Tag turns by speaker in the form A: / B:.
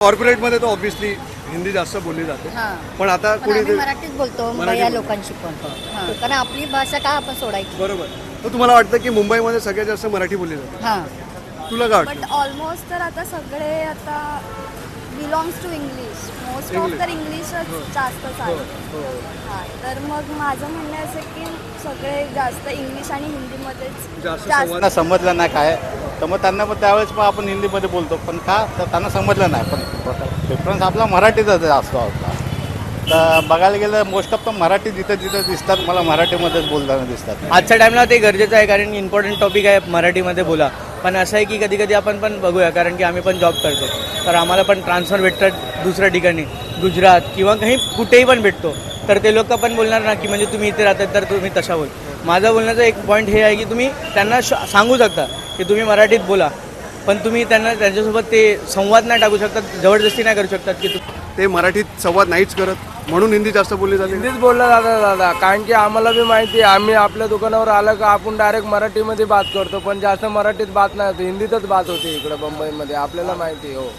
A: कॉर्पोरेटमध्ये तर ऑब्व्हियसली हिंदी जास्त बोलली जाते,
B: हां.
A: पण आता
B: पण
A: कोणी
B: आम्ही मराठीच बोलतो
A: मराठी
B: मुंबई या
A: बोलतो.
B: लोकांशी पण. हां. कारण आपली भाषा का आपण सोडायची.
A: बरोबर. तर तुम्हाला वाटतं की मुंबईमध्ये सगळ्यात जास्त मराठी बोलली जाते?
B: हां.
A: तुला काय
C: बट
A: वाटतं?
C: ऑलमोस्ट तर आता सगळे आता belongs to English most of
A: English.
C: तर इंग्लिशच जास्त
A: हो,
C: चालतं.
A: हो.
C: हां तर मग माझं म्हणणं असं की सगळे जास्त इंग्लिश आणि हिंदीमध्येच
A: जास्त
C: जास्त
A: संवाद.
D: त्यांना समजलं नाही काय तर मग त्यांना पण त्यावेळेस पण आपण हिंदीमध्ये बोलतो, पण का तर त्यांना समजलं नाही. पण प्रेफरन्स आपला मराठीचाच असतो आपला. तर बघायला गेलं मोस्ट ऑफ तर मराठी जिथं जिथं दिसतात मला मराठीमध्येच बोलताना दिसतात.
E: आजच्या टाईमला ते गरजेचं आहे, कारण इम्पॉर्टंट टॉपिक आहे, मराठीमध्ये बोला. पण असं आहे की कधी कधी आपण पण बघूया, कारण की आम्ही पण जॉब करतो, तर आम्हाला पण ट्रान्सफर भेटतात दुसऱ्या ठिकाणी, गुजरात किंवा काही कुठेही पण भेटतो. तर ते लोक पण बोलणार ना की म्हणजे तुम्ही इथे राहतात तर तुम्ही तशा बोल. माझा बोलण्याचा एक पॉईंट हे आहे की तुम्ही त्यांना सांगू शकता की तुम्ही मराठीत बोला, पण तुम्ही त्यांना त्यांच्यासोबत ते संवाद नाही टाकू शकतात, जबरदस्ती नाही करू शकतात की
A: ते मराठीत संवाद नाहीच करत म्हणून हिंदी जास्त बोलली जाते.
F: हिंदीच बोललं जातं दादा, कारण की आम्हाला बी माहिती आहे, आम्ही आपल्या दुकानावर आलं का आपण डायरेक्ट मराठीमध्ये बात करतो, पण जास्त मराठीत बात नाही होते, हिंदीतच बात होते इकडं मुंबईमध्ये, आपल्याला माहिती आहे. हो.